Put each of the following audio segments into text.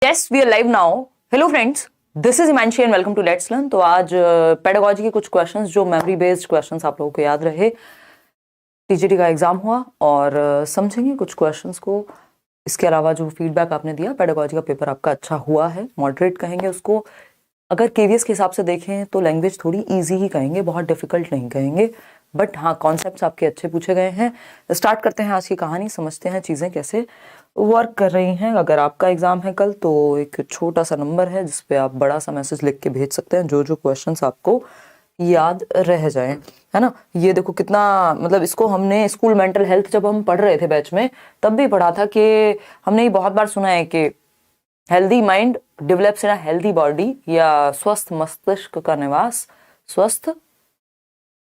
Yes, we are live now. Hello friends, this is Himanshi and welcome to Let's Learn. तो आज pedagogy के कुछ questions जो memory based questions आप लोगों को याद रहे, टीजीटी का एग्जाम हुआ और समझेंगे कुछ क्वेश्चंस को। इसके अलावा जो फीडबैक आपने दिया, पेडागोजी का पेपर आपका अच्छा हुआ है, मॉडरेट कहेंगे उसको। अगर केवीएस के हिसाब से देखें तो लैंग्वेज थोड़ी ईजी ही कहेंगे, बहुत डिफिकल्ट नहीं कहेंगे, बट हाँ कॉन्सेप्ट्स आपके अच्छे पूछे गए हैं। स्टार्ट करते हैं आज की कहानी, समझते हैं चीज़ें कैसे वर्क कर रही हैं। अगर आपका एग्जाम है कल तो एक छोटा सा नंबर है जिस पे आप बड़ा सा मैसेज लिख के भेज सकते हैं जो जो क्वेश्चंस आपको याद रह जाएं, है ना। ये देखो कितना, मतलब इसको हमने स्कूल मेंटल हेल्थ जब हम पढ़ रहे थे बैच में तब भी पढ़ा था कि हमने ये बहुत बार सुना है कि healthy mind develops in a healthy body, या स्वस्थ मस्तिष्क का निवास स्वस्थ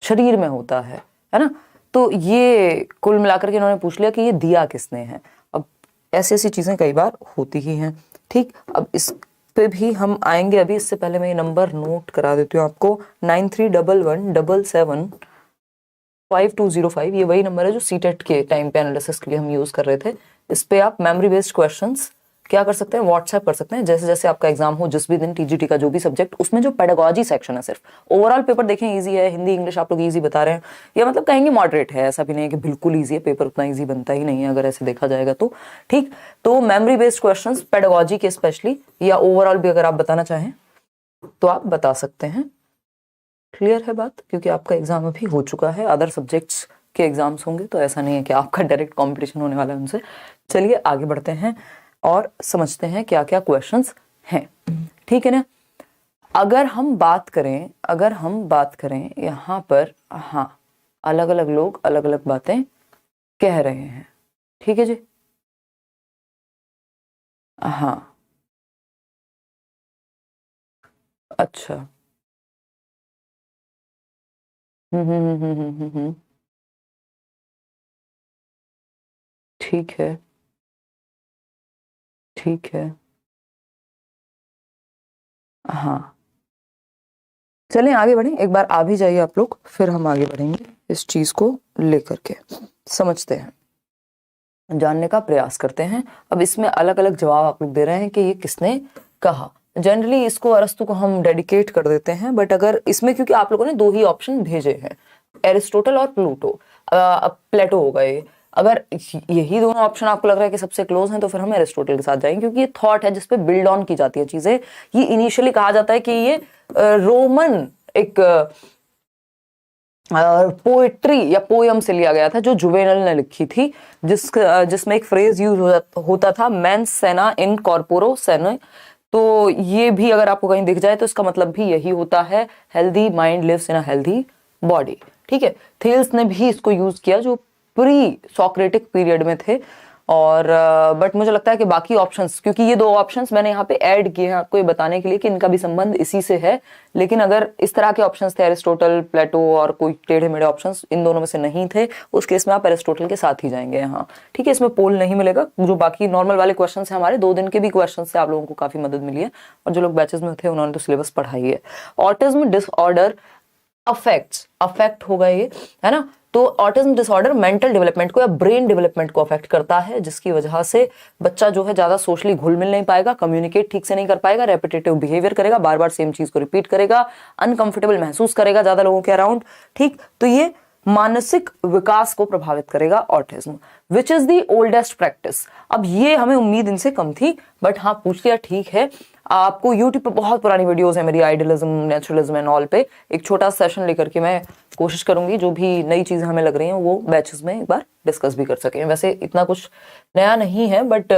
शरीर में होता है ना। तो ये कुल मिलाकर के इन्होंने पूछ लिया कि ये दिया किसने है। अब ऐसी ऐसी चीजें कई बार होती ही हैं, ठीक। अब इस पे भी हम आएंगे, अभी इससे पहले मैं ये नंबर नोट करा देती हूँ आपको। 9311775205, ये वही नंबर है जो सीटेट के टाइम पे एनालिसिस के लिए हम यूज कर रहे थे। इस पे आप मेमोरी बेस्ड क्वेश्चंस क्या कर सकते हैं, व्हाट्सएप कर सकते हैं। जैसे जैसे आपका एग्जाम हो, जिस भी दिन टीजीटी का जो भी सब्जेक्ट, उसमें जो पेडागोजी सेक्शन है, सिर्फ ओवरऑल पेपर देखें इजी है, हिंदी इंग्लिश आप लोग इजी बता रहे हैं, या मतलब कहेंगे मॉडरेट है, ऐसा भी नहीं है कि बिल्कुल इजी है। पेपर उतना इजी बनता ही नहीं है अगर ऐसे देखा जाएगा तो, ठीक। तो मेमोरी बेस्ड क्वेश्चंस पेडागोजी के स्पेशली, या ओवरऑल भी अगर आप बताना चाहें तो आप बता सकते हैं। क्लियर है बात, क्योंकि आपका एग्जाम अभी हो चुका है, अदर सब्जेक्ट्स के एग्जाम्स होंगे, तो ऐसा नहीं है कि आपका डायरेक्ट कॉम्पिटिशन होने वाला है उनसे। चलिए आगे बढ़ते हैं और समझते हैं क्या क्या क्वेश्चंस हैं, ठीक है ना। अगर हम बात करें यहाँ पर, हाँ अलग अलग लोग अलग अलग बातें कह रहे हैं, ठीक है जी। हाँ अच्छा, ठीक है ठीक है, हाँ चलें आगे बढ़ें। एक बार आ भी जाइए आप लोग, फिर हम आगे बढ़ेंगे इस चीज को लेकर के, समझते हैं, जानने का प्रयास करते हैं। अब इसमें अलग अलग जवाब आप लोग दे रहे हैं कि ये किसने कहा। जनरली इसको अरस्तु को हम डेडिकेट कर देते हैं, बट अगर इसमें, क्योंकि आप लोगों ने दो ही ऑप्शन भेजे हैं, एरिस्टोटल और प्लूटो, प्लेटो होगा ये। अगर यही दोनों ऑप्शन आपको लग रहा है कि सबसे क्लोज हैं तो फिर हम एरिस्टोटल के साथ जाएंगे, क्योंकि ये थॉट है जिसपे बिल्ड ऑन की जाती है चीजें। ये इनिशियली कहा जाता है कि ये रोमन एक पोएट्री या पोयम से लिया गया था जो जुवेनल ने लिखी थी, जिसमें एक फ्रेज यूज होता था, मेंस सेना इन कॉर्पोरो सेना। तो ये भी अगर आपको कहीं दिख जाए तो इसका मतलब भी यही होता है, healthy mind lives in a healthy body, ठीक है। थेल्स ने भी इसको यूज किया जो प्री सॉक्रेटिक पीरियड में थे। और बट मुझे लगता है कि बाकी ऑप्शंस, क्योंकि ये दो ऑप्शंस मैंने यहाँ पे ऐड किए हैं आपको ये बताने के लिए कि इनका भी संबंध इसी से है, लेकिन अगर इस तरह के ऑप्शंस थे, एरिस्टोटल, प्लेटो और कोई टेढ़े मेढ़े ऑप्शंस इन दोनों में से नहीं थे, उस केस में आप एरिस्टोटल के साथ ही जाएंगे यहाँ, ठीक है। इसमें पोल नहीं मिलेगा। जो बाकी नॉर्मल वाले क्वेश्चन है हमारे 2 दिन के भी क्वेश्चन से आप लोगों को काफी मदद मिली है, और जो लोग बैचेस में थे उन्होंने तो सिलेबस पढ़ाई है। ऑटिज्म डिसऑर्डर अफेक्ट होगा ये, है ना। तो ऑटिज्म डिसऑर्डर मेंटल डेवलपमेंट को या ब्रेन डेवलपमेंट को अफेक्ट करता है, जिसकी वजह से बच्चा जो है ज्यादा सोशली घुल मिल नहीं पाएगा, कम्युनिकेट ठीक से नहीं कर पाएगा, रेपिटेटिव बिहेवियर करेगा, बार बार सेम चीज को रिपीट करेगा, अनकंफर्टेबल महसूस करेगा ज्यादा लोगों के अराउंड, ठीक। तो ये मानसिक विकास को प्रभावित करेगा autism, which is the oldest practice. अब ये हमें उम्मीद इनसे कम थी, बट हाँ पूछ लिया, ठीक है। आपको यूट्यूब पे बहुत पुरानी वीडियोस है मेरी, आइडियलिज्म, नेचुरलिज्म एंड ऑल पे। एक छोटा सेशन लेकर के मैं कोशिश करूंगी जो भी नई चीजें हमें लग रही हैं वो बैचेस में एक बार डिस्कस भी कर सकें। वैसे इतना कुछ नया नहीं है, बट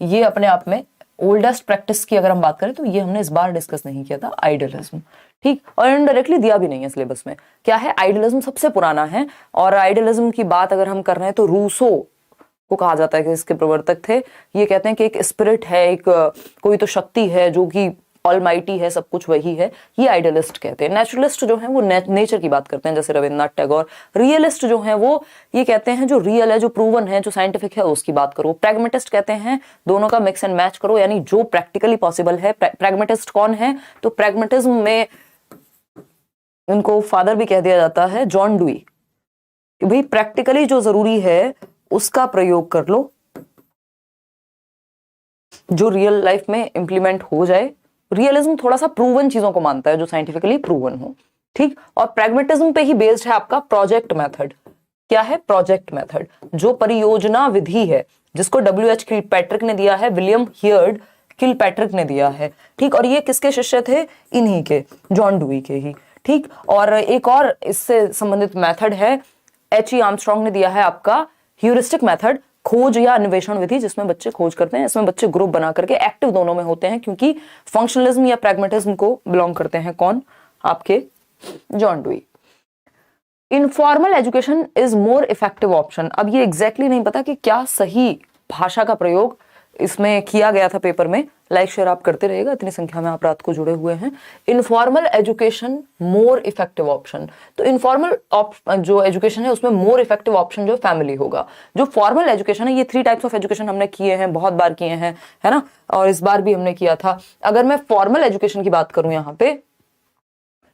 ये अपने आप में ओल्डेस्ट प्रैक्टिस की अगर हम बात करें तो ये हमने इस बार डिस्कस नहीं किया था, आइडियलिज्म, ठीक। और इनडायरेक्टली दिया भी नहीं है सिलेबस में। क्या है, आइडियलिज्म सबसे पुराना है, और आइडियलिज्म की बात अगर हम कर रहे हैं तो रूसो को कहा जाता है कि इसके प्रवर्तक थे। ये कहते हैं कि एक स्पिरिट है, एक कोई तो शक्ति है जो कि ऑलमाइटी है, सब कुछ वही है, ये आइडियलिस्ट कहते हैं। नेचुरलिस्ट जो है वो नेचर की बात करते हैं, जैसे रविन्द्रनाथ टैगोर। रियलिस्ट जो है वो ये कहते हैं जो रियल है, जो प्रूवन है, जो साइंटिफिक है उसकी बात करो। प्रैग्मेटिस्ट कहते हैं दोनों का मिक्स एंड मैच करो, यानी जो प्रैक्टिकली पॉसिबल है। प्रैग्मेटिस्ट कौन है, तो प्रैग्मेटिज्म में उनको फादर भी कह दिया जाता है, जॉन डुई, कि भाई प्रैक्टिकली जो जरूरी है उसका प्रयोग कर लो, जो रियल लाइफ में इंप्लीमेंट हो जाए। रियलिज्म थोड़ा सा प्रूवन चीजों को मानता है, जो साइंटिफिकली प्रूवन हो, ठीक। और प्रैग्मेटिज्म पे ही बेस्ड है आपका प्रोजेक्ट मेथड। क्या है? प्रोजेक्ट मेथड, जो परियोजना विधि है, जिसको W.H. किलपैट्रिक ने दिया है, विलियम हियर्ड किलपैट्रिक ने दिया है, ठीक। और ये किसके शिष्य थे? इन्हीं के, जॉन डुई के ही, ठीक। और एक और इससे संबंधित मेथड है, H.E. आर्मस्ट्रॉन्ग ने दिया है आपका ह्यूरिस्टिक मेथड, खोज या अन्वेषण विधि, जिसमें बच्चे खोज करते हैं। इसमें बच्चे ग्रुप बना करके एक्टिव दोनों में होते हैं, क्योंकि फंक्शनलिज्म या प्रैग्मेटिज्म को बिलोंग करते हैं। कौन? आपके John dewy. Informal education is more effective option. अब ये एग्जैक्टली नहीं पता कि क्या सही भाषा का प्रयोग इसमें किया गया था पेपर में। लाइक शेयर आप करते रहेगा, इतनी संख्या में आप रात को जुड़े हुए हैं। Informal education more effective option. तो इनफॉर्मल जो एजुकेशन है उसमें मोर इफेक्टिव ऑप्शन जो फैमिली होगा। जो फॉर्मल एजुकेशन है, ये 3 टाइप्स ऑफ एजुकेशन हमने किए हैं, बहुत बार किए हैं, है ना, और इस बार भी हमने किया था। अगर मैं फॉर्मल एजुकेशन की बात करूं यहाँ पे,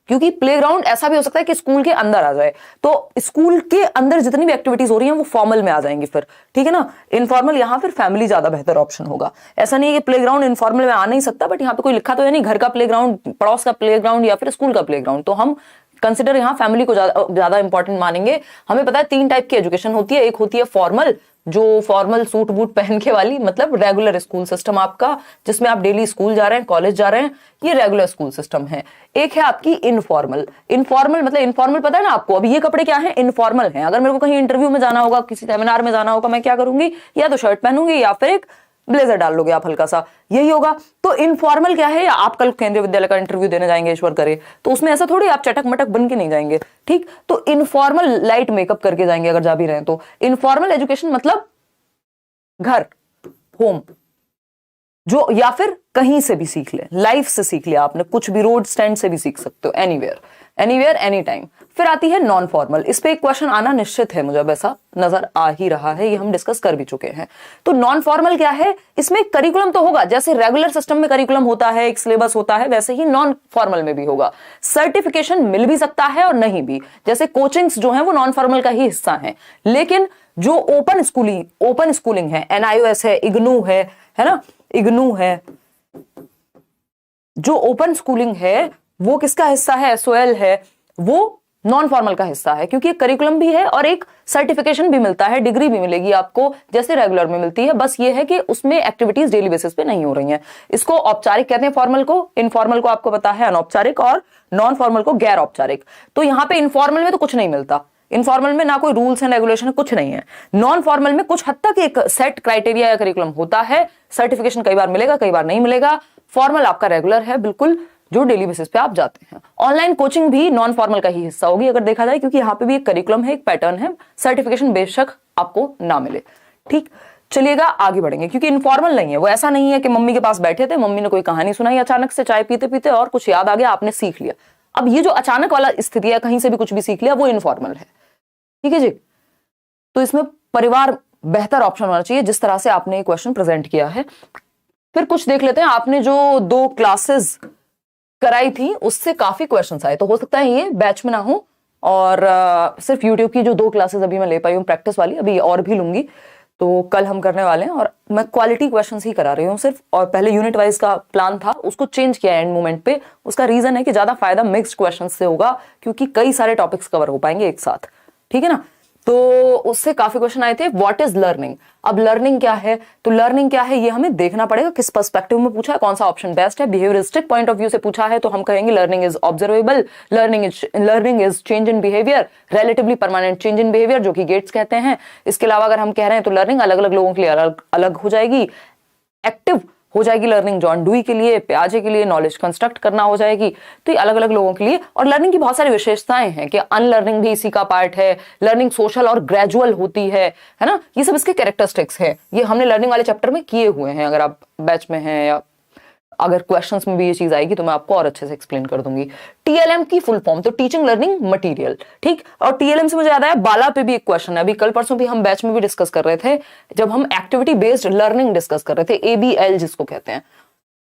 क्योंकि प्लेग्राउंड ऐसा भी हो सकता है कि स्कूल के अंदर आ जाए, तो स्कूल के अंदर जितनी भी एक्टिविटीज हो रही हैं वो फॉर्मल में आ जाएंगी फिर, ठीक है ना। इनफॉर्मल यहाँ फिर फैमिली ज्यादा बेहतर ऑप्शन होगा। ऐसा नहीं है कि प्लेग्राउंड इनफॉर्मल में आ नहीं सकता, बट यहाँ पे कोई लिखा तो है नहीं घर का प्लेग्राउंड, पड़ोस का प्लेग्राउंड या फिर स्कूल का प्लेग्राउंड, तो हम कंसिडर यहाँ फैमिली को ज्यादा इंपॉर्टेंट मानेंगे। हमें पता है 3 टाइप की एजुकेशन होती है। एक होती है फॉर्मल, जो फॉर्मल सूट बूट पहन के वाली, मतलब रेगुलर स्कूल सिस्टम आपका, जिसमें आप डेली स्कूल जा रहे हैं, कॉलेज जा रहे हैं, ये रेगुलर स्कूल सिस्टम है। एक है आपकी इनफॉर्मल। इनफॉर्मल मतलब इनफॉर्मल पता है ना आपको, अभी ये कपड़े क्या है? इनफॉर्मल है। अगर मेरे को कहीं इंटरव्यू में जाना होगा, किसी सेमिनार में जाना होगा, मैं क्या करूंगी? या तो शर्ट पहनूंगी या फिर एक ब्लेजर डाल लोगे आप हल्का सा, यही होगा। तो इनफॉर्मल क्या है? या आप कल केंद्रीय विद्यालय का इंटरव्यू देने जाएंगे, ईश्वर करे, तो उसमें ऐसा थोड़ी आप चटक मटक बन के नहीं जाएंगे, ठीक। तो इनफॉर्मल लाइट मेकअप करके जाएंगे अगर जा भी रहे हैं तो। इनफॉर्मल एजुकेशन मतलब घर, होम, जो या फिर कहीं से भी सीख ले, लाइफ से सीख लिया आपने, कुछ भी, रोड स्टैंड से भी सीख सकते हो, एनीवेयर एनीवेयर एनी टाइम। फिर आती है नॉन फॉर्मल। इस पे एक क्वेश्चन आना निश्चित है, मुझे ऐसा नजर आ ही रहा है, ये हम डिस्कस कर भी चुके हैं। तो नॉन फॉर्मल क्या है? इसमें करिकुलम तो होगा, जैसे रेगुलर सिस्टम में करिकुलम होता है, एक सिलेबस होता है, वैसे ही नॉन फॉर्मल में भी होगा। सर्टिफिकेशन मिल भी सकता है और नहीं भी, जैसे कोचिंग्स जो है वो नॉन फॉर्मल का ही हिस्सा है। लेकिन जो ओपन स्कूलिंग है, NIOS है, इग्नू है ना, इग्नू है, जो ओपन स्कूलिंग है वो किसका हिस्सा है? SOL है, वो नॉन फॉर्मल का हिस्सा है, क्योंकि एक करिकुलम भी है और एक सर्टिफिकेशन भी मिलता है, डिग्री भी मिलेगी आपको, जैसे रेगुलर में मिलती है। बस ये है कि उसमें एक्टिविटीज डेली बेसिस पे नहीं हो रही हैं। इसको औपचारिक कहते हैं फॉर्मल को, इनफॉर्मल को आपको पता है अनौपचारिक, और नॉन फॉर्मल को गैर औपचारिक। तो यहाँ पे इनफॉर्मल में तो कुछ नहीं मिलता, इनफॉर्मल में ना कोई रूल्स एंड रेगुलेशन, कुछ नहीं है। नॉन फॉर्मल में कुछ हद तक एक सेट क्राइटेरिया या करिकुलम होता है, सर्टिफिकेशन कई बार मिलेगा, कई बार नहीं मिलेगा। फॉर्मल आपका रेगुलर है बिल्कुल, जो डेली बेसिस पे आप जाते हैं। ऑनलाइन कोचिंग भी नॉन फॉर्मल का ही हिस्सा होगी अगर देखा जाए, क्योंकि यहाँ पे भी एक करिकुलम है, एक पैटर्न है, सर्टिफिकेशन बेशक आपको ना मिले, ठीक। चलिएगा आगे बढ़ेंगे, क्योंकि इनफॉर्मल नहीं है वो। ऐसा नहीं है कि मम्मी के पास बैठे थे, मम्मी ने कोई कहानी सुनाई अचानक से चाय पीते पीते और कुछ याद आ गया, आपने सीख लिया। अब ये जो अचानक वाला स्थिति है, कहीं से भी कुछ भी सीख लिया, वो इनफॉर्मल है, ठीक है जी। तो इसमें परिवार बेहतर ऑप्शन होना चाहिए, जिस तरह से आपने क्वेश्चन प्रेजेंट किया है। फिर कुछ देख लेते हैं, आपने जो 2 क्लासेस कराई थी उससे काफी क्वेश्चंस आए, तो हो सकता है ये बैच में ना हो, और सिर्फ यूट्यूब की जो 2 क्लासेस अभी मैं ले पाई हूँ प्रैक्टिस वाली, अभी और भी लूंगी, तो कल हम करने वाले हैं। और मैं क्वालिटी क्वेश्चंस ही करा रही हूँ सिर्फ, और पहले यूनिट वाइज का प्लान था, उसको चेंज किया एंड मोमेंट पे। उसका रीजन है कि ज्यादा फायदा मिक्स्ड क्वेश्चन से होगा, क्योंकि कई सारे टॉपिक्स कवर हो पाएंगे एक साथ, ठीक है ना। तो उससे काफी क्वेश्चन आए थे। What is learning? अब लर्निंग क्या है? तो लर्निंग क्या है ये हमें देखना पड़ेगा, किस पर्सपेक्टिव में पूछा है, कौन सा ऑप्शन बेस्ट है। बिहेवियरिस्टिक पॉइंट ऑफ व्यू से पूछा है तो हम कहेंगे learning is observable, learning is change in behaviour, relatively permanent change in behaviour, जो कि गेट्स कहते हैं। इसके अलावा अगर हम कह रहे हैं तो लर्निंग अलग अलग लोगों के लिए अलग अलग हो जाएगी। एक्टिव हो जाएगी लर्निंग जॉन डुई के लिए, पियाजे के लिए नॉलेज कंस्ट्रक्ट करना हो जाएगी, तो ये अलग अलग लोगों के लिए। और लर्निंग की बहुत सारी विशेषताएं हैं कि अनलर्निंग भी इसी का पार्ट है, लर्निंग सोशल और ग्रेजुअल होती है ना, ये सब इसके कैरेक्टरिस्टिक्स हैं। ये हमने लर्निंग वाले चैप्टर में किए हुए हैं, अगर आप बैच में हैं या अगर क्वेश्चंस में भी ये चीज आएगी तो मैं आपको और अच्छे से एक्सप्लेन कर दूंगी। TLM की फुल फॉर्म तो टीचिंग लर्निंग मटेरियल, ठीक। और TLM से मुझे याद आया बाला पे भी एक क्वेश्चन है, अभी कल परसों भी हम बैच में भी डिस्कस कर रहे थे, जब हम एक्टिविटी बेस्ड लर्निंग डिस्कस कर रहे थे, ABL जिसको कहते हैं,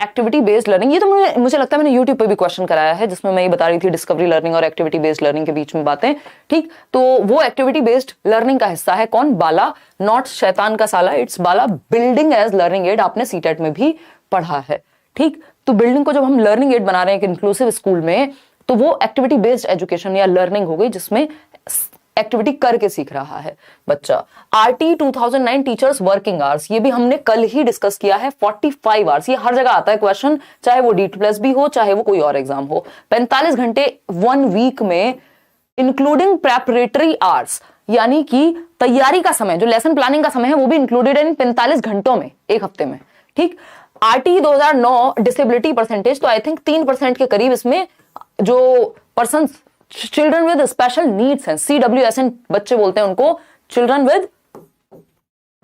एक्टिविटी बेस्ड लर्निंग, ये तो मुझे लगता है मैंने यूट्यूब पे भी क्वेश्चन कराया है जिसमें मैं ये बता रही थी डिस्कवरी लर्निंग और एक्टिविटी बेस्ड लर्निंग के बीच में बातें। ठीक, तो वो एक्टिविटी बेस्ड लर्निंग का हिस्सा है कौन? बाला, नॉट शैतान का साला, it's BALA building as learning aid. आपने सीटेट में भी पढ़ा है। ठीक, तो बिल्डिंग को जब हम लर्निंग एड बना रहे हैं एक इंक्लूसिव स्कूल में, तो वो एक्टिविटी बेस्ड एजुकेशन या लर्निंग हो गई जिसमें एक्टिविटी करके सीख रहा है बच्चा। आरटी 2009 टीचर्स वर्किंग आवर्स, ये भी हमने कल ही डिस्कस किया है। 45 आवर्स, ये हर जगह आता है क्वेश्चन, चाहे वो D2+ भी हो चाहे वो कोई और एग्जाम हो। 45 घंटे 1 वीक में इंक्लूडिंग प्रेपरेटरी आवर्स, यानी कि तैयारी का समय, जो लेसन प्लानिंग का समय है वो भी इंक्लूडेड है इन 45 घंटों में, एक हफ्ते में। ठीक, आरटी 2009 डिसेबिलिटी परसेंटेज, तो आई थिंक 3% के करीब इसमें जो person children with special needs हैं, CWSN बच्चे बोलते हैं उनको, चिल्ड्रन विद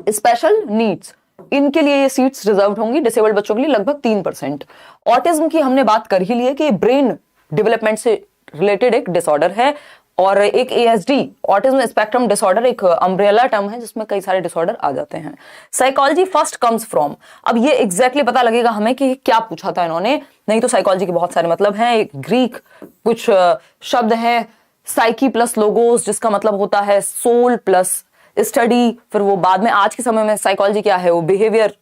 स्पेशल नीड्स, इनके लिए ये सीट्स रिजर्व होंगी। डिसेबल्ड बच्चों के लिए लगभग 3%। ऑटिज्म की हमने बात कर ही ली है कि ब्रेन डेवलपमेंट से रिलेटेड एक डिसऑर्डर है, और एक ASD ऑटिज्म स्पेक्ट्रम डिसऑर्डर एक अम्ब्रेला टर्म है जिसमें कई सारे डिसऑर्डर आ जाते हैं। साइकोलॉजी फर्स्ट कम्स फ्रॉम, अब ये एग्जैक्टली पता लगेगा हमें कि क्या पूछा था इन्होंने, नहीं तो साइकोलॉजी के बहुत सारे मतलब हैं। एक ग्रीक कुछ शब्द हैं, साइकी प्लस लोगोस, जिसका मतलब होता है सोल प्लस स्टडी, फिर वो बाद में आज के समय में साइकोलॉजी क्या है, वो बिहेवियर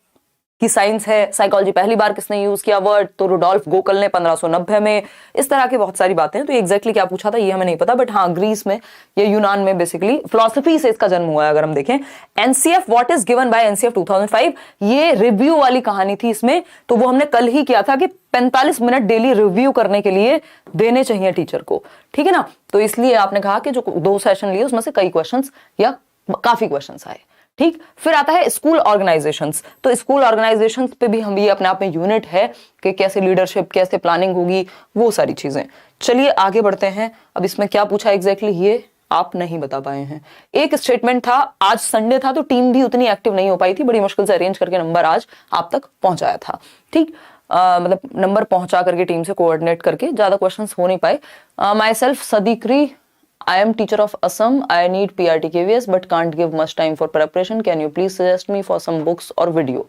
की साइंस है। साइकोलॉजी पहली बार किसने यूज किया वर्ड, तो रुडोल्फ गोकल ने 1590 में। इस तरह की बहुत सारी बातें हैं, तो एग्जैक्टली क्या पूछा था ये हमें नहीं पता, बट हाँ ग्रीस में या यूनान में बेसिकली फिलॉसफी से इसका जन्म हुआ है। अगर हम देखें NCF, what is given by NCF 2005, ये रिव्यू वाली कहानी थी इसमें, तो वो हमने कल ही किया था कि 45 मिनट डेली रिव्यू करने के लिए देने चाहिए टीचर को। ठीक है ना, तो इसलिए आपने कहा कि जो 2 सेशन लिए उसमें से कई क्वेश्चंस या काफी क्वेश्चंस आए। ठीक, फिर आता है स्कूल ऑर्गेनाइजेशंस, तो स्कूल ऑर्गेनाइजेशंस पे भी हम, ये अपने आप में यूनिट है कि कैसे लीडरशिप, कैसे प्लानिंग होगी, वो सारी चीजें। चलिए आगे बढ़ते हैं। अब इसमें क्या पूछा एग्जैक्टली ये आप नहीं बता पाए हैं। एक स्टेटमेंट था, आज संडे था तो टीम भी उतनी एक्टिव नहीं हो पाई थी, बड़ी मुश्किल से अरेंज करके नंबर आज आप तक पहुंचाया था। ठीक, मतलब नंबर पहुंचा करके टीम से कोऑर्डिनेट करके, ज्यादा क्वेश्चंस हो नहीं पाए। माई सेल्फ सदीकरी, I am teacher of Assam. I need PRT KVS but can't give much time for preparation. Can you please suggest me for some books or video?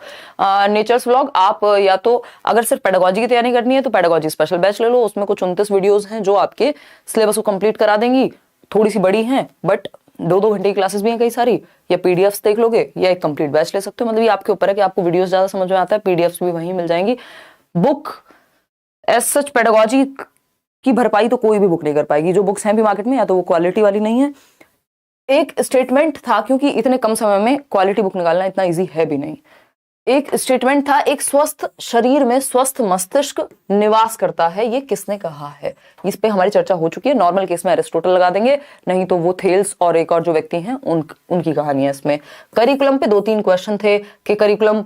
Nature's Vlog, आप या तो अगर सिर्फ pedagogy की तैयारी करनी है तो पेडागोजी स्पेशल बैच ले लो, उसमें कुछ 29 वीडियोस हैं जो आपके सिलेबस को कंप्लीट करा देंगी। थोड़ी सी बड़ी हैं बट 2-2 घंटे की क्लासेस भी हैं कई सारी, या पीडीएफ्स देख लोगे या एक कंप्लीट बैच ले सकते हो। मतलब ये आपके ऊपर है कि आपको वीडियोस ज्यादा समझ में आता है, पीडीएफ्स भी वहीं मिल जाएंगी। बुक एज सच पेडागोजी की भरपाई तो कोई भी बुक नहीं कर पाएगी, जो बुक्स हैं भी मार्केट में या तो वो क्वालिटी वाली नहीं है। एक स्टेटमेंट था, क्योंकि इतने कम समय में क्वालिटी बुक निकालना इतना इजी है भी नहीं, एक स्टेटमेंट था, एक स्वस्थ शरीर में स्वस्थ मस्तिष्क निवास करता है, ये किसने कहा है? इस पे हमारी चर्चा हो चुकी है। नॉर्मल केस में एरिस्टोटल लगा देंगे, नहीं तो वो थेल्स और एक और जो व्यक्ति हैं उनकी कहानी है इसमें। करिकुलम पे 2-3 क्वेश्चन थे कि करिकुलम,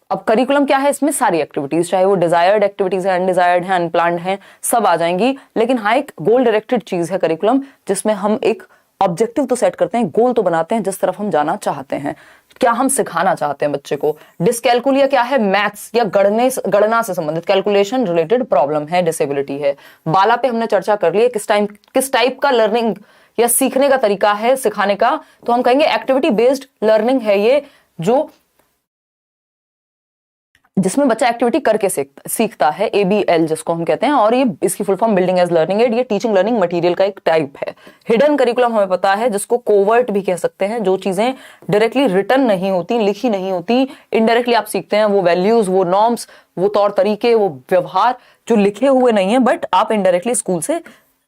अब करिकुलम क्या है, इसमें सारी एक्टिविटीज, चाहे वो डिजायर्ड एक्टिविटीज है, अनडिजायर्ड है, अनप्लान्ड है, सब आ जाएंगी। लेकिन हाँ, एक गोल डायरेक्टेड चीज है करिकुलम, जिसमें हम एक ऑब्जेक्टिव तो सेट करते हैं, गोल तो बनाते हैं जिस तरफ हम जाना चाहते हैं, क्या हम सिखाना चाहते हैं बच्चे को। डिसकैलकुलिया क्या है? मैथ्स या गणना से संबंधित कैलकुलेशन रिलेटेड प्रॉब्लम है, डिसेबिलिटी है। बाला पे हमने चर्चा कर ली है, किस टाइप का लर्निंग या सीखने का तरीका है सिखाने का, तो हम कहेंगे एक्टिविटी बेस्ड लर्निंग है ये, जो जिसमें बच्चा एक्टिविटी करके सीखता है, ABL जिसको हम कहते हैं, और ये इसकी full form building as learning aid, ये टीचिंग लर्निंग मटेरियल का एक टाइप है। हिडन करिकुलम हमें पता है, जिसको कोवर्ट भी कह सकते हैं, जो चीजें डायरेक्टली रिटन नहीं होती, लिखी नहीं होती, इनडायरेक्टली आप सीखते हैं, वो वैल्यूज, वो नॉर्म्स, वो तौर तरीके, वो व्यवहार जो लिखे हुए नहीं है बट आप इनडायरेक्टली स्कूल से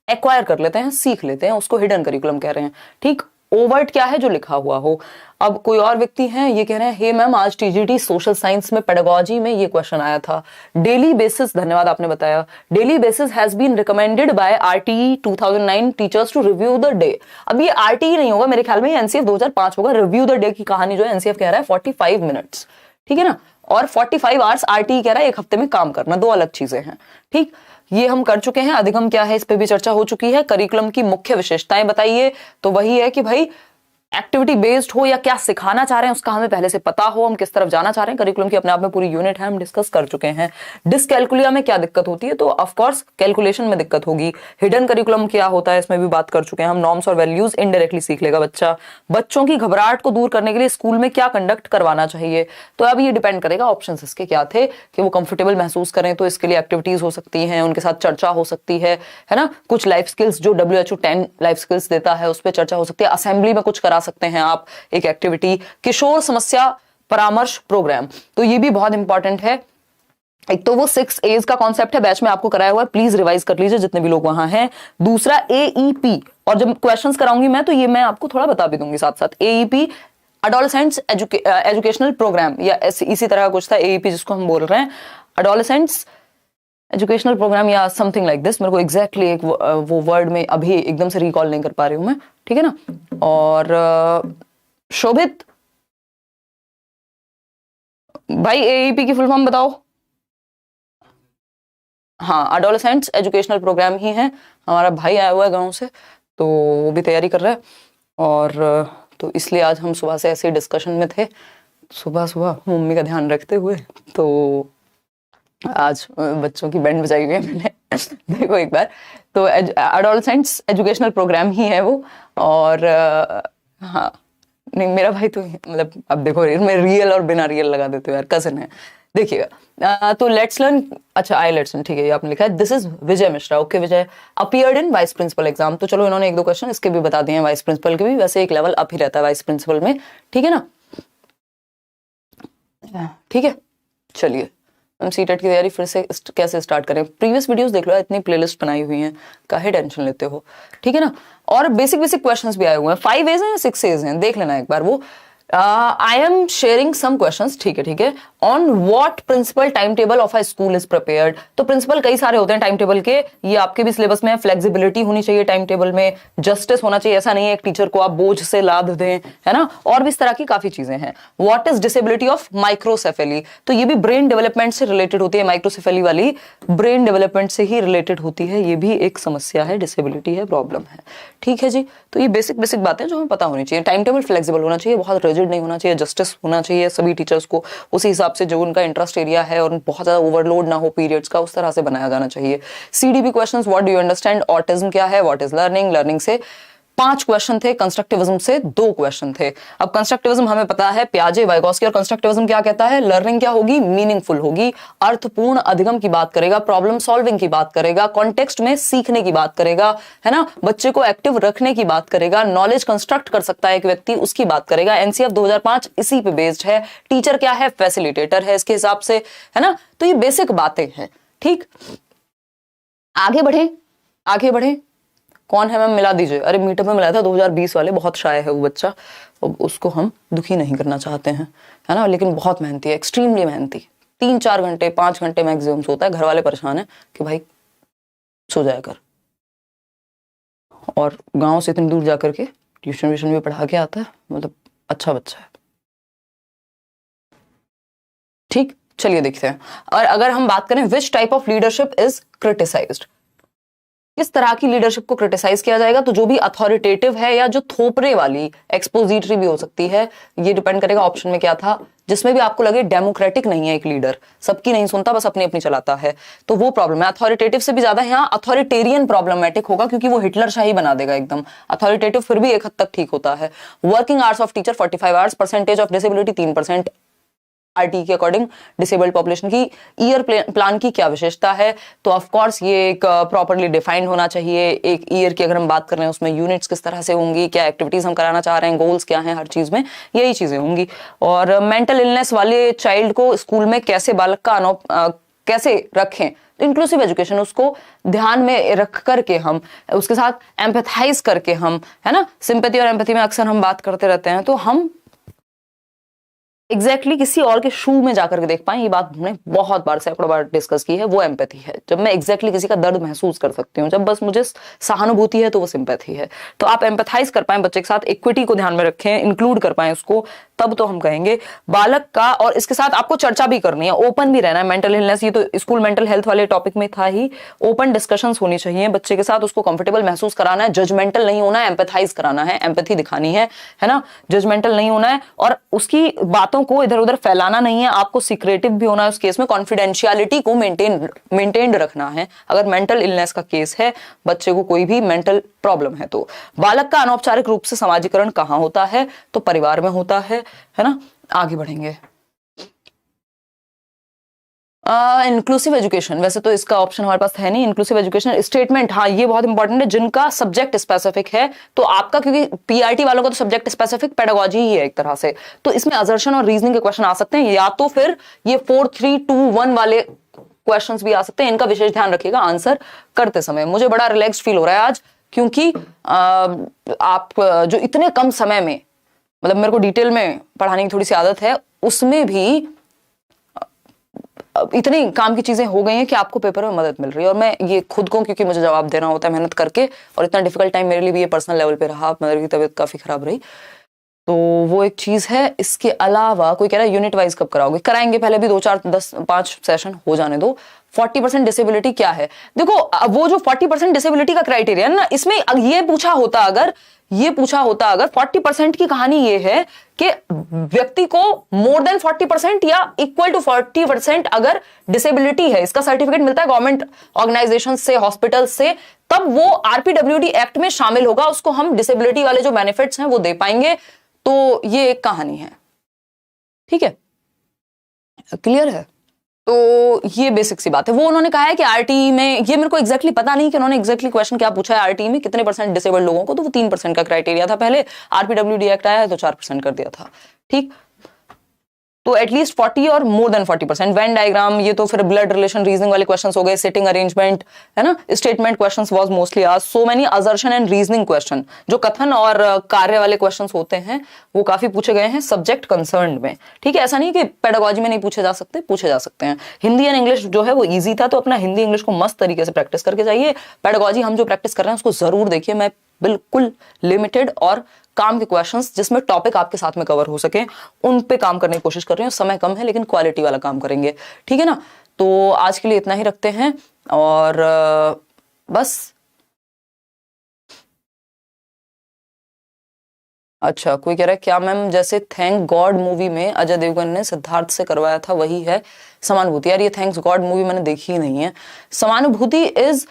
एक्वायर कर लेते हैं, सीख लेते हैं, उसको हिडन करिकुलम कह रहे हैं। ठीक, ओवर्ट क्या है? जो लिखा हुआ हो। अब कोई और व्यक्ति हैं, ये कह रहे हैं, हे मैम आज टीजीटी सोशल साइंस में पेडागोजी में ये क्वेश्चन आया था। डेली बेसिस, धन्यवाद आपने बताया, daily basis has been recommended by RTE 2009 teachers to review the day. अब ये आरटीई नहीं होगा मेरे ख्याल में, एनसीएफ 2005 होगा। रिव्यू द डे की कहानी जो है एनसीएफ कह रहा है 45 मिनट्स, ठीक है ना, और 45 आवर्स आरटीई कह रहा है एक हफ्ते में काम करना, 2 अलग चीजें हैं। ठीक, ये हम कर चुके हैं। अधिगम क्या है, इस पे भी चर्चा हो चुकी है। करिकुलम की मुख्य विशेषताएं बताइए, तो वही है कि भाई एक्टिविटी बेस्ड हो या क्या सिखाना चाह रहे हैं उसका हमें पहले से पता हो, हम किस तरफ जाना चाह रहे हैं। करिकुलम की अपने आप में पूरी यूनिट है, हम डिस्कस कर चुके हैं। डिसकैलकुलिया में क्या दिक्कत होती है, तो ऑफ कोर्स कैलकुलेशन में दिक्कत होगी। हिडन करिकुलम क्या होता है इसमें भी बात कर चुके हैं हम। नॉर्म्स और वैल्यूज इनडायरेक्टली सीख लेगा बच्चा। बच्चों की घबराहट को दूर करने के लिए स्कूल में क्या कंडक्ट करवाना चाहिए, तो अब ये डिपेंड करेगा ऑप्शंस इसके क्या थे कि वो कंफर्टेबल महसूस करें, तो इसके लिए एक्टिविटीज हो सकती हैं, उनके साथ चर्चा हो सकती है ना। कुछ लाइफ स्किल्स जो WHO 10 लाइफ स्किल्स देता है उस पर चर्चा हो सकती है। असेंबली में कुछ करा सकते हैं आप एक एक्टिविटी। किशोर समस्या परामर्श प्रोग्राम, तो ये भी बहुत इंपॉर्टेंट है। एक तो वो 6 A's का कॉन्सेप्ट है, बैच में आपको कराया हुआ है, प्लीज रिवाइज कर लीजिए जितने भी लोग वहां हैं। दूसरा AEP, और जब क्वेश्चंस कराऊंगी मैं तो ये मैं आपको थोड़ा बता भी दूंगी साथ साथ। AEP एडोलेसेंट्स एजुकेशनल प्रोग्राम, या इसी तरह कुछ था AEP जिसको हम बोल रहे हैं, एडोलेसेंट्स एजुकेशनल प्रोग्राम या समथिंग लाइक दिस। मेरे को एग्जैक्टली एक वो वर्ड में अभी एकदम से रिकॉल नहीं कर पा रही हूं मैं, ठीक है ना। और शोभित भाई AEP की फुल फॉर्म बताओ। हाँ, एडोलेसेंट्स एजुकेशनल प्रोग्राम ही है। हमारा भाई आया हुआ है गांव से, तो वो भी तैयारी कर रहा है, और तो इसलिए आज हम सुबह से ऐसे डिस्कशन में थे, सुबह सुबह मम्मी का ध्यान रखते हुए, तो आज बच्चों की बैंड बजाई हुई है मैंने देखो एक बार। तो एडोलेसेंट्स एजुकेशनल प्रोग्राम ही है वो। और हाँ, नहीं मेरा भाई तो मतलब अब देखो मैं रियल और बिना रियल लगा देते हो यार, कजन है। देखिएगा तो लेट्स लर्न, अच्छा आई लेट्स लर्न, ठीक है, ये आपने लिखा है। This is Vijay Mishra, okay Vijay appeared in vice principal exam. तो चलो इन्होंने 1-2 क्वेश्चन इसके भी बता दिए हैं, वाइस प्रिंसिपल के भी। वैसे एक लेवल अप ही रहता है वाइस प्रिंसिपल में, ठीक है ना। ठीक है, चलिए हम सीटेट की तैयारी फिर से कैसे स्टार्ट करें। प्रीवियस वीडियोस देख लो, इतनी प्लेलिस्ट बनाई हुई है, काहे टेंशन लेते हो, ठीक है ना। और बेसिक क्वेश्चंस भी आए हुए हैं, 5 A's हैं या 6 A's हैं, देख लेना एक बार वो। I am sharing some questions, ठीक है, on what principal time table of a school is prepared. तो प्रिंसिपल कई सारे होते हैं टाइम टेबल के, ये आपके भी सिलेबस में है। फ्लेक्सिबिलिटी होनी चाहिए टाइम टेबल में, जस्टिस होना चाहिए, ऐसा नहीं है एक टीचर को आप बोझ से लाद दें, है ना। और भी इस तरह की काफी चीजें हैं। What is disability of microcephaly, तो ये भी ब्रेन डेवलपमेंट से रिलेटेड होती है। माइक्रोसेफेली वाली ब्रेन डेवलपमेंट से ही रिलेटेड होती है, ये भी एक समस्या है, डिसेबिलिटी है, प्रॉब्लम है, ठीक है जी। तो ये बेसिक बातें जो हमें पता होनी चाहिए। टाइम टेबल फ्लेक्सिबल होना चाहिए, बहुत रिजिड नहीं होना चाहिए, जस्टिस होना चाहिए सभी टीचर्स को, उसी हिसाब से जो उनका इंटरेस्ट एरिया है और बहुत ज्यादा ओवरलोड ना हो पीरियड्स का, उस तरह से बनाया जाना चाहिए। CDP questions, what do you understand autism क्या है, व्हाट इज लर्निंग, लर्निंग से 5 क्वेश्चन थे, कंस्ट्रक्टिविज्म से 2 क्वेश्चन थे। अब कंस्ट्रक्टिविज्म हमें पता है पियाजे वाइगोस्की, और कंस्ट्रक्टिविज्म क्या कहता है, लर्निंग क्या होगी, मीनिंगफुल होगी, अर्थपूर्ण अधिगम की बात करेगा, प्रॉब्लम सॉल्विंग की बात करेगा, कॉन्टेक्स्ट में सीखने की बात करेगा, है ना, बच्चे को एक्टिव रखने की बात करेगा, नॉलेज कंस्ट्रक्ट कर सकता है एक व्यक्ति उसकी बात करेगा। NCF 2005 इसी पे बेस्ड है। टीचर क्या है, फैसिलिटेटर है इसके हिसाब से, है ना। तो ये बेसिक बातें हैं, ठीक। आगे बढ़े कौन है मैम, मिला दीजिए। अरे मीटअप में मिलाया था 2020 वाले, बहुत शाय है वो बच्चा, अब उसको हम दुखी नहीं करना चाहते हैं, है ना, लेकिन बहुत मेहनती है, एक्सट्रीमली मेहनती। 3-4 घंटे 5 घंटे मैक्सिमम सोता है, घर वाले परेशान है कि भाई सो जाया कर, और गांव से इतनी दूर जाकर के ट्यूशन भी पढ़ा के आता है, मतलब अच्छा बच्चा है, ठीक। चलिए देखते हैं। और अगर हम बात करें which type of leadership is criticised, किस तरह की लीडरशिप को क्रिटिसाइज किया जाएगा, तो जो भी अथॉरिटेटिव है या जो थोपरे वाली, एक्सपोजिटरी भी हो सकती है, ये डिपेंड करेगा ऑप्शन में क्या था। जिसमें भी आपको लगे डेमोक्रेटिक नहीं है एक लीडर, सबकी नहीं सुनता, बस अपनी अपनी चलाता है, तो वो प्रॉब्लम है। अथॉरिटेटिव से भी ज्यादा यहाँ अथॉरिटेरियन प्रॉब्लमेटिक होगा, क्योंकि वो हिटलर शाही बना देगा एकदम। अथॉरिटेटिव फिर भी एक हद तक ठीक होता है। Working hours of teacher 45 hours, percentage of disability 3%, RT के अकॉर्डिंग डिसेबल्ड पॉपुलेशन की ईयर प्लान की क्या विशेषता है, तो ऑफ कोर्स ये एक प्रॉपर्ली डिफाइंड होना चाहिए। एक ईयर की अगर हम बात कर रहे हैं उसमें यूनिट्स किस तरह से होंगी, क्या एक्टिविटीज हम कराना चाह रहे हैं, गोल्स क्या हैं, हर चीज में यही चीजें होंगी। और मेंटल इलनेस वाले चाइल्ड को स्कूल में कैसे बालक का कैसे रखें, तो इंक्लूसिव एजुकेशन, उसको ध्यान में रख करके हम उसके साथ एम्पैथाइज करके हम, है ना, सिंपैथी और एम्पैथी में अक्सर हम बात करते रहते हैं, तो हम एग्जैक्टली किसी और के शू में जाकर के देख पाए, ये बात हमने बहुत बार सैकड़ों बार डिस्कस की है, वो एम्पैथी है। जब मैं एग्जैक्टली किसी का दर्द महसूस कर सकती हूँ, जब बस मुझे सहानुभूति है, तो वो सिंपैथी है। तो आप एम्पैथाइज कर पाए बच्चे के साथ, इक्विटी को ध्यान में रखें, इंक्लूड कर पाए उसको, तब तो हम कहेंगे बालक का। और इसके साथ आपको चर्चा भी करनी है, ओपन भी रहना है। मेंटल इलनेस, ये तो स्कूल मेंटल हेल्थ वाले टॉपिक में था ही, ओपन डिस्कशंस होनी चाहिए बच्चे के साथ, उसको कंफर्टेबल महसूस कराना है, जजमेंटल नहीं होना है, एम्पैथाइज कराना है, एम्पैथी दिखानी है ना, जजमेंटल नहीं होना है, और उसकी बातों को इधर उधर फैलाना नहीं है। आपको सीक्रेटिव भी होना है उस केस में, कॉन्फिडेंशियलिटी को मेंटेन्ड रखना है अगर मेंटल इलनेस का केस है, बच्चे को कोई भी मेंटल प्रॉब्लम है तो। बालक का अनौपचारिक रूप से समाजीकरण कहां होता है, तो परिवार में होता है ना। आगे बढ़ेंगे। इंक्लूसिव एजुकेशन, वैसे तो इसका ऑप्शन हमारे पास है नहीं। इंक्लूसिव एजुकेशन स्टेटमेंट, हाँ ये बहुत इंपॉर्टेंट है, जिनका सब्जेक्ट स्पेसिफिक है। तो आपका, क्योंकि पीआईटी वालों का तो सब्जेक्ट स्पेसिफिक पेडागोजी ही है एक तरह से, तो इसमें असर्शन और रीजनिंग के क्वेश्चन आ सकते हैं, या तो फिर ये 4 3 2 1 वाले क्वेश्चंस भी आ सकते हैं। इनका विशेष ध्यान रखिएगा आंसर करते समय। मुझे बड़ा रिलैक्स फील हो रहा है आज, क्योंकि आप जो इतने कम समय में, मतलब मेरे को डिटेल में पढ़ाने की थोड़ी सी आदत है, उसमें भी इतनी काम की चीजें हो गई हैं कि आपको पेपर में मदद मिल रही है। और मैं ये खुद को, क्योंकि मुझे जवाब देना होता है मेहनत करके, और इतना डिफिकल्ट टाइम मेरे लिए भी ये पर्सनल लेवल पे रहा, मदर की तबीयत काफी खराब रही, तो वो एक चीज है। इसके अलावा कोई कह रहा है यूनिट वाइज कब कराओगे, कराएंगे, पहले भी 2 4 10 5 सेशन हो जाने दो। 40% डिसेबिलिटी क्या है, देखो वो जो 40% डिसेबिलिटी का क्राइटेरिया ना, इसमें ये पूछा होता अगर 40% की कहानी ये है कि व्यक्ति को मोर देन 40% या इक्वल टू 40% अगर डिसेबिलिटी है, इसका सर्टिफिकेट मिलता है गवर्नमेंट ऑर्गेनाइजेशन से, हॉस्पिटल से, तब वो आरपीडब्ल्यूडी एक्ट में शामिल होगा, उसको हम डिसेबिलिटी वाले जो बेनिफिट्स हैं वो दे पाएंगे। तो ये एक कहानी है, ठीक है, क्लियर है। तो ये बेसिक सी बात है। वो उन्होंने कहा है कि आरटीई में, ये मेरे को एग्जैक्टली पता नहीं कि उन्होंने एग्जैक्टली क्वेश्चन क्या पूछा है आरटीई में, कितने % डिसेबल्ड लोगों को, तो वो 3% का क्राइटेरिया था पहले, आरपीडब्ल्यूडी एक्ट आया है तो 4% कर दिया था, ठीक। तो एटलीस्ट 40 और मोर देन 40%। वेन डायग्राम, ये तो फिर ब्लड रिलेशन रीजनिंग वाले क्वेश्चंस हो गए, सिटिंग अरेंजमेंट है ना, statement questions was mostly asked, so many assertion and reasoning question, जो कथन और कार्य वाले क्वेश्चंस होते हैं वो काफी पूछे गए हैं सब्जेक्ट कंसर्न में, ठीक है। ऐसा नहीं कि पेडागोजी में नहीं पूछे जा सकते, पूछे जा सकते हैं। हिंदी एंड इंग्लिश जो है वो ईजी था, तो अपना हिंदी इंग्लिश को मस्त तरीके से प्रैक्टिस करके जाइए। पेडागोजी हम जो प्रैक्टिस कर रहे हैं उसको जरूर देखिए। मैं बिल्कुल लिमिटेड और काम के क्वेश्चंस जिसमें टॉपिक आपके साथ में कवर हो सके उन पे काम करने की कोशिश कर रही हूँ। समय कम है लेकिन क्वालिटी वाला काम करेंगे, ठीक है ना। तो आज के लिए इतना ही रखते हैं, और बस। अच्छा, कोई कह रहा है क्या मैम जैसे थैंक गॉड मूवी में अजय देवगन ने सिद्धार्थ से करवाया था वही है समानुभूति? यार ये थैंक्स गॉड मूवी मैंने देखी ही नहीं है। समानुभूति इज,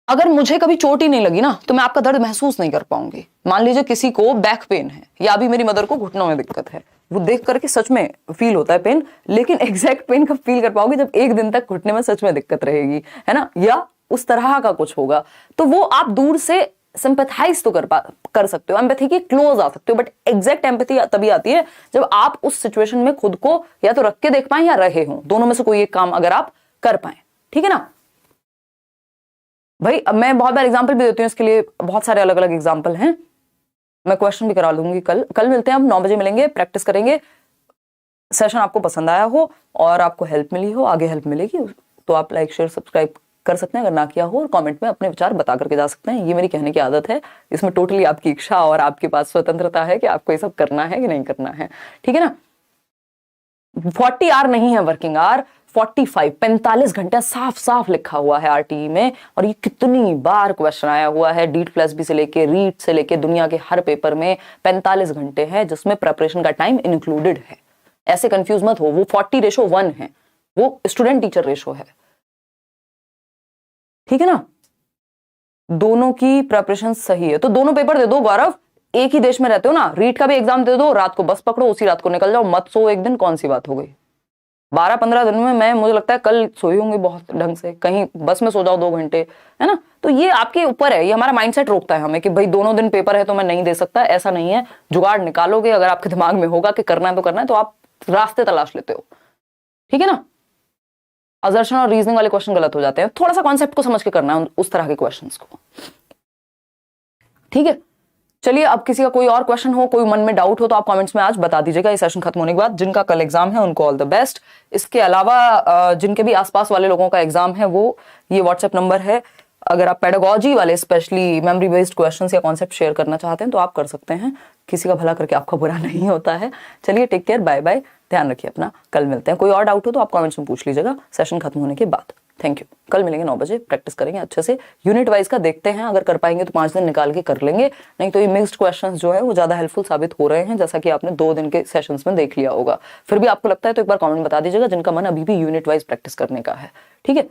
अगर मुझे कभी चोट ही नहीं लगी ना तो मैं आपका दर्द महसूस नहीं कर पाऊंगी। मान लीजिए किसी को बैक पेन है, या अभी मेरी मदर को घुटनों में दिक्कत है, वो देख करके सच में फील होता है पेन, लेकिन एग्जैक्ट पेन कब फील कर पाओगे, जब एक दिन तक घुटने में सच में दिक्कत रहेगी, है ना, या उस तरह का कुछ होगा। तो वो आप दूर से सिंपैथाइज तो कर सकते हो, एम्पैथी के क्लोज आ सकते हो, बट एग्जैक्ट एम्पैथी तभी आती है जब आप उस सिचुएशन में खुद को या तो रख के देख पाए या रहे हो, दोनों में से कोई एक काम अगर आप कर पाए, ठीक है ना भाई। अब मैं बहुत बार एग्जांपल भी देती हूँ इसके लिए, बहुत सारे अलग अलग एग्जांपल हैं, मैं क्वेश्चन भी करा लूंगी। कल मिलते हैं हम 9 बजे मिलेंगे, प्रैक्टिस करेंगे। सेशन आपको पसंद आया हो और आपको हेल्प मिली हो, आगे हेल्प मिलेगी, तो आप लाइक शेयर सब्सक्राइब कर सकते हैं अगर ना किया हो, और कमेंट में अपने विचार बता करके जा सकते हैं। ये मेरी कहने की आदत है, इसमें टोटली आपकी इच्छा और आपके पास स्वतंत्रता है कि आपको ये सब करना है कि नहीं करना है, ठीक है ना। 40 आवर नहीं है वर्किंग आवर, 45 घंटे साफ साफ लिखा हुआ है आरटीई में, और ये कितनी बार क्वेश्चन आया हुआ है, डीट प्लस बी से लेके रीट से लेके दुनिया के हर पेपर में 45 घंटे हैं, जिसमें प्रिपरेशन का टाइम इंक्लूडेड है। ऐसे कंफ्यूज मत हो, वो 40:1 है, वो स्टूडेंट टीचर रेशो है, ठीक है ना। दोनों की प्रिपरेशन सही है तो दोनों पेपर दे दो गौरव, एक ही देश में रहते हो ना, रीट का भी एग्जाम दे दो, रात को बस पकड़ो, उसी रात को निकल जाओ, मत सो एक दिन, कौन सी बात हो गई। 12-15 दिन में मैं, मुझे लगता है कल सोई होंगी बहुत ढंग से, कहीं बस में सो जाओ 2 घंटे, है ना। तो ये आपके ऊपर है, ये हमारा माइंडसेट रोकता है हमें कि भाई दोनों दिन पेपर है तो मैं नहीं दे सकता, ऐसा नहीं है। जुगाड़ निकालोगे, अगर आपके दिमाग में होगा कि करना है तो करना है, तो आप रास्ते तलाश लेते हो, ठीक है ना। असर्शन और रीजनिंग वाले क्वेश्चन गलत हो जाते हैं, थोड़ा सा कॉन्सेप्ट को समझ के करना है उस तरह के क्वेश्चंस को, ठीक है। चलिए, अब किसी का कोई और क्वेश्चन हो, कोई मन में डाउट हो तो आप कमेंट्स में आज बता दीजिएगा इस सेशन खत्म होने के बाद। जिनका कल एग्जाम है उनको ऑल द बेस्ट। इसके अलावा जिनके भी आसपास वाले लोगों का एग्जाम है वो ये व्हाट्सएप नंबर है, अगर आप पेडागोजी वाले स्पेशली मेमोरी बेस्ड क्वेश्चंस या कॉन्सेप्ट शेयर करना चाहते हैं तो आप कर सकते हैं। किसी का भला करके आपका बुरा नहीं होता है। चलिए, टेक केयर, बाय बाय, ध्यान रखिए अपना, कल मिलते हैं। कोई और डाउट हो तो आप कमेंट्स में पूछ लीजिएगा सेशन खत्म होने के बाद। Thank you. कल मिलेंगे 9 बजे, प्रैक्टिस करेंगे अच्छे से। यूनिट वाइज का देखते हैं, अगर कर पाएंगे तो 5 दिन निकाल के कर लेंगे, नहीं तो ये मिक्स्ड क्वेश्चंस जो है वो ज्यादा हेल्पफुल साबित हो रहे हैं, जैसा कि आपने 2 दिन के सेशंस में देख लिया होगा। फिर भी आपको लगता है तो एक बार कमेंट बता दीजिएगा जिनका मन अभी भी यूनिट वाइज प्रैक्टिस करने का है। ठीक है।